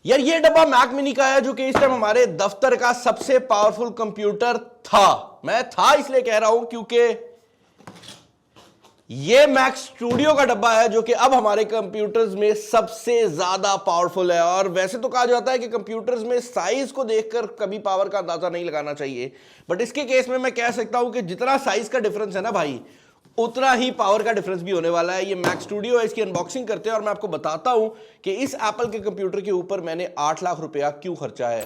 यार ये डब्बा मैक मिनी का है जो कि इस टाइम हमारे दफ्तर का सबसे पावरफुल कंप्यूटर था। मैं था इसलिए कह रहा हूं क्योंकि ये मैक स्टूडियो का डब्बा है जो कि अब हमारे कंप्यूटर्स में सबसे ज्यादा पावरफुल है। और वैसे तो कहा जाता है कि कंप्यूटर्स में साइज को देखकर कभी पावर का अंदाजा नहीं लगाना चाहिए, बट इसके केस में मैं कह सकता हूं कि जितना साइज का डिफरेंस है ना भाई, उतना ही पावर का डिफरेंस भी होने वाला है। ये मैक स्टूडियो है, इसकी अनबॉक्सिंग करते हैं और मैं आपको बताता हूं कि इस एप्पल के कंप्यूटर के ऊपर मैंने 8 लाख रुपया क्यों खर्चा है।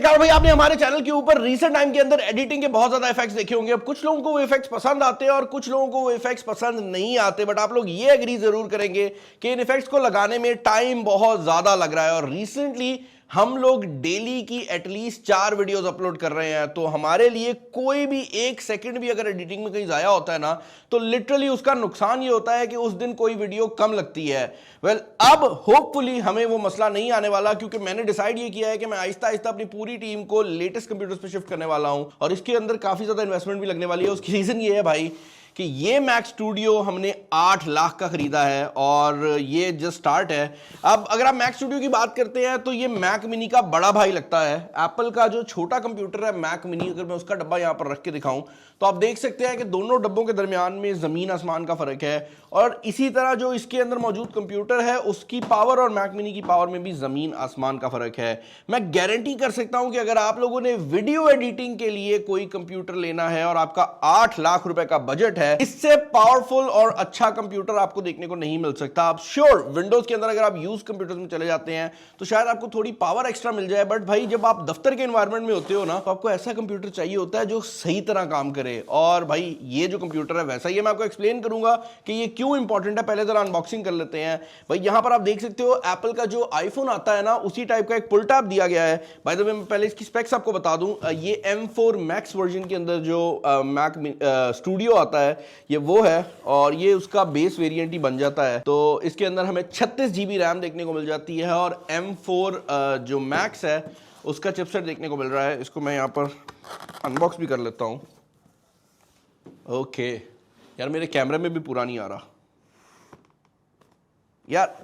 भाई आपने हमारे चैनल के ऊपर रिसेंट टाइम के अंदर एडिटिंग के बहुत ज्यादा इफेक्ट्स देखे होंगे। अब कुछ लोगों को वो इफेक्ट्स पसंद आते हैं और कुछ लोगों को वो इफेक्ट्स पसंद नहीं आते, बट आप लोग ये एग्री जरूर करेंगे कि इन इफेक्ट्स को लगाने में टाइम बहुत ज्यादा लग रहा है। और रिसेंटली हम लोग डेली की एटलीस्ट 4 वीडियोस अपलोड कर रहे हैं, तो हमारे लिए कोई भी 1 सेकंड भी अगर एडिटिंग में कहीं जाया होता है ना, तो लिटरली उसका नुकसान ये होता है कि उस दिन कोई वीडियो कम लगती है। अब होपफुली हमें वो मसला नहीं आने वाला, क्योंकि मैंने डिसाइड ये किया है कि मैं आहिस्ता आहिस्ता अपनी पूरी टीम को लेटेस्ट कंप्यूटर्स पे शिफ्ट करने वाला हूं और इसके अंदर काफी ज्यादा इन्वेस्टमेंट भी लगने वाली है। उसकी रीजन ये है भाई कि ये मैक स्टूडियो हमने 8 लाख का खरीदा है और ये जस्ट स्टार्ट है। अब अगर आप मैक स्टूडियो की बात करते हैं तो ये मैक मिनी का बड़ा भाई लगता है। एप्पल का जो छोटा कंप्यूटर है मैक मिनी, अगर मैं उसका डब्बा यहां पर रख के दिखाऊं तो आप देख सकते हैं कि दोनों डब्बों के दरमियान में जमीन आसमान का फर्क है। और इसी तरह जो इसके अंदर मौजूद कंप्यूटर है उसकी पावर और मैक मिनी की पावर में भी जमीन आसमान का फर्क है। मैं गारंटी कर सकता हूं कि अगर आप लोगों ने वीडियो एडिटिंग के लिए कोई कंप्यूटर लेना है और आपका 8 लाख रुपए का बजट है, इससे पावरफुल और अच्छा कंप्यूटर आपको देखने को नहीं मिल सकता। आप श्योर विंडोज के अंदर अगर आप यूज कंप्यूटर्स में चले जाते हैं तो शायद आपको थोड़ी पावर एक्स्ट्रा मिल जाए, बट भाई जब आप दफ्तर के एनवायरनमेंट में होते हो ना, तो आपको ऐसा कंप्यूटर चाहिए होता है जो सही तरह काम करे। और भाई ये जो कंप्यूटर है वैसा ही है। मैं आपको एक्सप्लेन करूंगा कि ये क्यों इंपॉर्टेंट है। पहले जरा अनबॉक्सिंग कर लेते हैं। भाई यहां पर आप देख सकते हो एप्पल का जो आईफोन आता है ना, उसी टाइप का एक पुल टैब दिया गया है। बाय द वे मैं पहले इसकी स्पेक्स आपको बता दूं, ये M4 मैक्स वर्जन के अंदर जो मैक स्टूडियो आता है ये वो है और ये उसका बेस वेरिएंट ही बन जाता है। तो इसके अंदर हमें 36 GB रैम देखने को मिल जाती है और M4 जो मैक्स है उसका चिपसेट देखने को मिल रहा है। इसको मैं यहाँ पर अनबॉक्स भी कर लेता हूँ। ओके यार, मेरे कैमरे में भी पूरा नहीं आ रहा यार।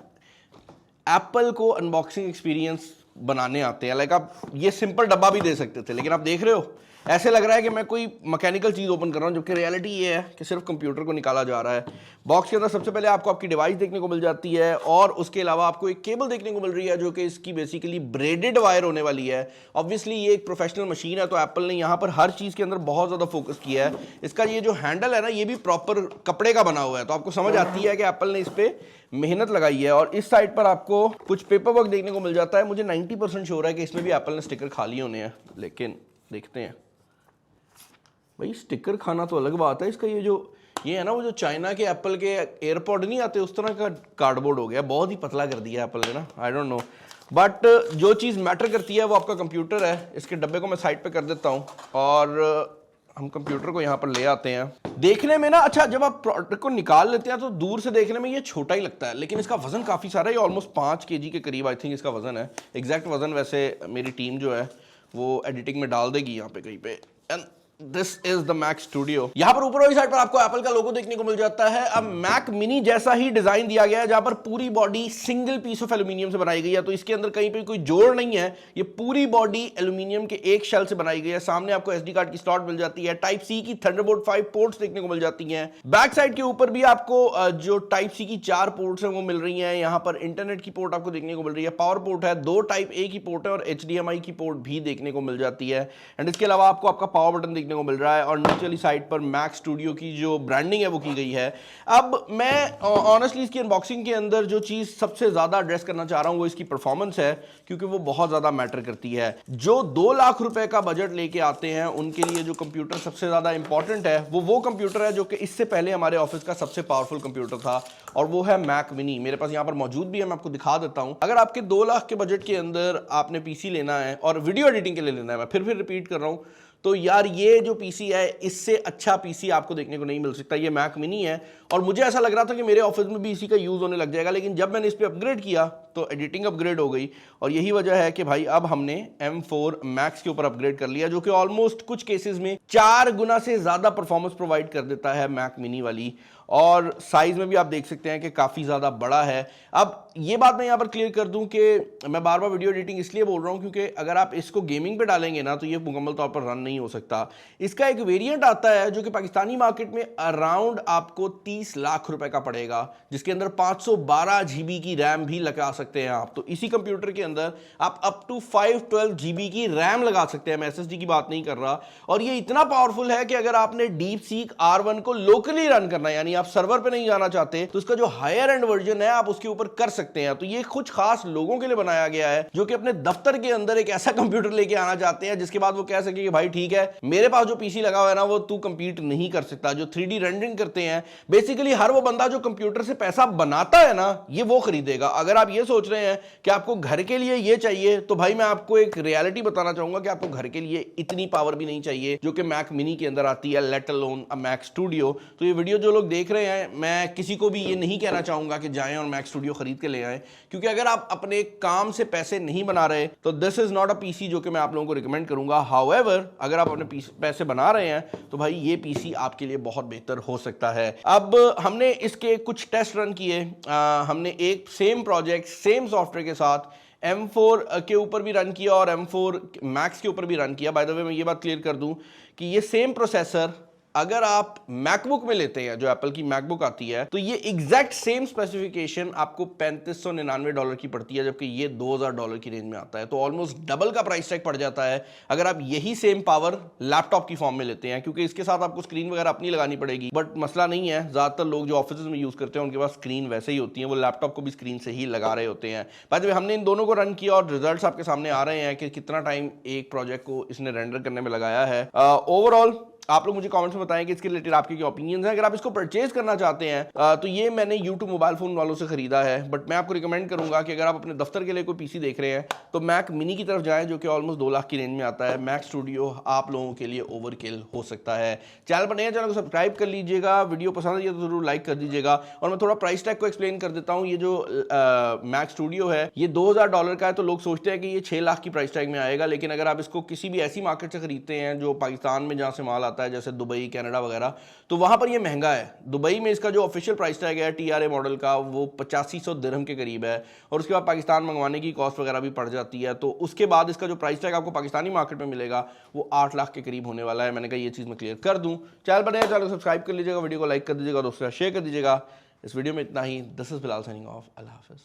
एप्पल को अनबॉक्सिंग एक्सपीरियंस बनाने आते हैं। लाइक आप ये सिंपल डब्बा भी दे सकते थे, लेकिन आप देख रहे हो ऐसे लग रहा है कि मैं कोई मैकेनिकल चीज़ ओपन कर रहा हूं, जबकि रियलिटी ये है कि सिर्फ कंप्यूटर को निकाला जा रहा है। बॉक्स के अंदर सबसे पहले आपको आपकी डिवाइस देखने को मिल जाती है और उसके अलावा आपको एक केबल देखने को मिल रही है जो कि इसकी बेसिकली ब्रेडेड वायर होने वाली है। ऑब्वियसली ये एक प्रोफेशनल मशीन है, तो एप्पल ने यहाँ पर हर चीज़ के अंदर बहुत ज़्यादा फोकस किया है। इसका ये जो हैंडल है ना, ये भी प्रॉपर कपड़े का बना हुआ है, तो आपको समझ आती है कि एप्पल ने इस पर मेहनत लगाई है। और इस साइड पर आपको कुछ पेपर वर्क देखने को मिल जाता है। मुझे 90% श्योर है कि इसमें भी एप्पल ने स्टिकर खा लिए होने हैं, लेकिन देखते हैं। भाई स्टिकर खाना तो अलग बात है, इसका ये है ना, वो जो चाइना के एप्पल के एयरपॉड नहीं आते उस तरह का कार्डबोर्ड हो गया। बहुत ही पतला कर दिया एप्पल ने ना, आई डोंट नो, बट जो चीज़ मैटर करती है वो आपका कंप्यूटर है। इसके डब्बे को मैं साइड पे कर देता हूँ और हम कंप्यूटर को यहाँ पर ले आते हैं। देखने में ना, अच्छा जब आप प्रोडक्ट को निकाल लेते हैं तो दूर से देखने में ये छोटा ही लगता है, लेकिन इसका वजन काफ़ी सारा है। ऑलमोस्ट 5 kg के करीब आई थिंक इसका वजन है। एग्जैक्ट वजन वैसे मेरी टीम जो है वो एडिटिंग में डाल देगी यहाँ पे कहीं पे। And this is the Mac studio. यहां पर ऊपर वाली साइड पर आपको एप्पल का लोगो देखने को मिल जाता है। अब मैक मिनी जैसा ही डिजाइन दिया गया है, जहां पर पूरी body single piece of aluminium से बनाई गई है, तो इसके अंदर कहीं पे कोई जोड़ नहीं है। ये पूरी बॉडी एल्यूमिनियम के एक शेल से बनाई गई है। सामने आपको SD कार्ड की स्लॉट मिल जाती है। टाइप सी की थंडरबोल्ट 5 पोर्ट्स देखने को मिल जाती हैं। बैक साइड के ऊपर भी आपको जो टाइप सी की 4 पोर्ट्स हैं वो मिल रही हैं। यहां पर इंटरनेट की पोर्ट आपको देखने को मिल रही है, पावर पोर्ट है, 2 टाइप A की पोर्ट है और HDMI की पोर्ट भी देखने को मिल जाती है। एंड इसके अलावा आपको आपका पावर बटन देखने को मिल रहा है और नीचे वाली साइड पर मैक स्टूडियो की जो ब्रांडिंग है वो की गई है। अब मैं ऑनेस्टली इसकी अनबॉक्सिंग के अंदर जो चीज सबसे ज्यादा एड्रेस करना चाह रहा हूं वो इसकी परफॉर्मेंस है, क्योंकि वो बहुत ज्यादा मैटर करती है। जो 2 लाख रुपए का बजट लेके आते हैं उनके लिए जो कंप्यूटर सबसे ज्यादा इंपॉर्टेंट है वो कंप्यूटर है जो कि इससे पहले हमारे ऑफिस का सबसे पावरफुल कंप्यूटर था, और वो है मैक मिनी। मेरे पास यहाँ पर मौजूद भी है, मैं आपको दिखा देता हूं। अगर आपके 2 लाख के बजट के अंदर आपने पीसी लेना है और वीडियो एडिटिंग के लिए लेना है, मैं फिर रिपीट कर रहा हूं, तो यार ये जो पीसी है इससे अच्छा पीसी आपको देखने को नहीं मिल सकता। ये मैक मिनी है और मुझे ऐसा लग रहा था कि मेरे ऑफिस में भी इसी का यूज़ होने लग जाएगा, लेकिन जब मैंने इस पर अपग्रेड किया तो एडिटिंग अपग्रेड हो गई। और यही वजह है कि भाई अब हमने M4 मैक्स के ऊपर अपग्रेड कर लिया, जो कि ऑलमोस्ट कुछ केसेस में 4 गुना से ज़्यादा परफॉर्मेंस प्रोवाइड कर देता है मैक मिनी वाली। और साइज में भी आप देख सकते हैं कि काफ़ी ज़्यादा बड़ा है। अब ये बात मैं यहाँ पर क्लियर कर दूं कि मैं बार बार वीडियो एडिटिंग इसलिए बोल रहा हूँ क्योंकि अगर आप इसको गेमिंग पे डालेंगे ना तो ये मुकम्मल तौर पर रन नहीं हो सकता। इसका एक वेरिएंट आता है जो कि पाकिस्तानी मार्केट में अराउंड आपको 30 लाख रुपए का पड़ेगा, जिसके अंदर 512 GB की रैम भी लगा सकते हैं आप। तो इसी कंप्यूटर के अंदर आप अप टू 512 GB की रैम लगा सकते हैं, मैं SSD की बात नहीं कर रहा। और ये इतना पावरफुल है कि अगर आपने DeepSeek R1 को लोकली रन करना है, यानी आप सर्वर पे नहीं जाना चाहते, तो इसका जो हायर एंड वर्जन है आप उसके ऊपर कर सकते हैं। तो ये कुछ खास लोगों के लिए बनाया गया है जो कि अपने दफ्तर के अंदर एक ऐसा कंप्यूटर लेके आना चाहते हैं जिसके बाद वो कह सके कि भाई ठीक है, मेरे पास जो पीसी लगा हुआ है ना वो तू कंपीट नहीं कर सकता। जो 3D रेंडरिंग करते हैं, बेसिकली हर वो बंदा जो कंप्यूटर से पैसा बनाता है ना, ये वो खरीदेगा। अगर आप ये सोच रहे हैं कि आपको घर के लिए ये चाहिए, तो भाई मैं आपको एक रियलिटी बताना चाहूंगा कि आपको घर के लिए इतनी पावर भी नहीं चाहिए जो कि मैक मिनी के अंदर आती है, लेट अलोन अ मैक स्टूडियो। तो ये वीडियो जो लोग देख रहे हैं, मैं किसी को भी ये नहीं कहना चाहूंगा कि जाएं और मैक स्टूडियो खरीद के ले आए, क्योंकि अगर आप अपने काम से पैसे नहीं बना रहे तो this is not a PC जो कि मैं आप लोगों को रिकमेंड करूंगा। हाउएवर अगर आप अपने पैसे बना रहे हैं तो भाई ये पीसी आपके लिए बहुत बेहतर हो सकता है। अब हमने इसके कुछ टेस्ट रन किए। हमने एक सेम प्रोजेक्ट सेम सॉफ्टवेयर के साथ M4 के ऊपर भी रन किया और M4 मैक्स के ऊपर भी रन किया। बाय द वे मैं ये बात क्लियर कर दूं कि ये सेम प्रोसेसर अगर आप मैकबुक में लेते हैं, जो एप्पल की मैकबुक आती है, तो ये एग्जैक्ट सेम स्पेसिफिकेशन आपको $3599 की पड़ती है, जबकि ये $2000 की रेंज में आता है। तो ऑलमोस्ट डबल का प्राइस टैग पड़ जाता है अगर आप यही सेम पावर लैपटॉप की फॉर्म में लेते हैं, क्योंकि इसके साथ आपको स्क्रीन वगैरह अपनी लगानी पड़ेगी। बट मसला नहीं है, ज्यादातर लोग जो ऑफिस में यूज करते हैं उनके पास स्क्रीन वैसे ही होती है, वो लैपटॉप को भी स्क्रीन से ही लगा रहे होते हैं। बाय द वे हमने इन दोनों को रन किया और रिजल्ट्स आपके सामने आ रहे हैं कि कितना टाइम एक प्रोजेक्ट को इसने रेंडर करने में लगाया है। ओवरऑल आप लोग मुझे कमेंट्स में बताएं कि इसके रिलेटेड आपके क्या ओपिनियंस हैं। अगर आप इसको परचेज करना चाहते हैं तो ये मैंने YouTube मोबाइल फोन वालों से खरीदा है, बट मैं आपको रिकमेंड करूंगा कि अगर आप अपने दफ्तर के लिए कोई पीसी देख रहे हैं तो मैक मिनी की तरफ जाएं, जो कि ऑलमोस्ट 2 लाख की रेंज में आता है। मैक स्टूडियो आप लोगों के लिए ओवरकिल हो सकता है। चैनल पर नए चैनल को सब्सक्राइब कर लीजिएगा, वीडियो पसंद आई तो जरूर लाइक कर दीजिएगा। और मैं थोड़ा प्राइस टैग को एक्सप्लेन कर देता हूँ। ये जो मैक स्टूडियो है ये $2000 का है, तो लोग सोचते हैं कि ये 6 लाख की प्राइस टैग में आएगा, लेकिन अगर आप इसको किसी भी ऐसी मार्केट से खरीदते हैं जो पाकिस्तान में जहाँ से माल आता है, जैसे दुबई, कनाडा वगैरह, तो वहां पर ये महंगा है। दुबई में इसका जो ऑफिशियल प्राइस टैग है TRA मॉडल का वो 8500 दिरहम के करीब है, और उसके बाद पाकिस्तान मंगवाने की कॉस्ट वगैरह भी पड़ जाती है। तो उसके बाद इसका जो प्राइस टैग आपको पाकिस्तानी मार्केट में मिलेगा वो 8 लाख के करीब होने वाला है। मैंने कहा ये चीज़ मैं क्लियर कर दूं। चैनल पर नए चैनल को सब्सक्राइब कर लीजिएगा, वीडियो को लाइक कर दीजिएगा, दोस्तों शेयर कर दीजिएगा। इस वीडियो में इतना ही। This is Bilal signing off. अल्लाह हाफिज़।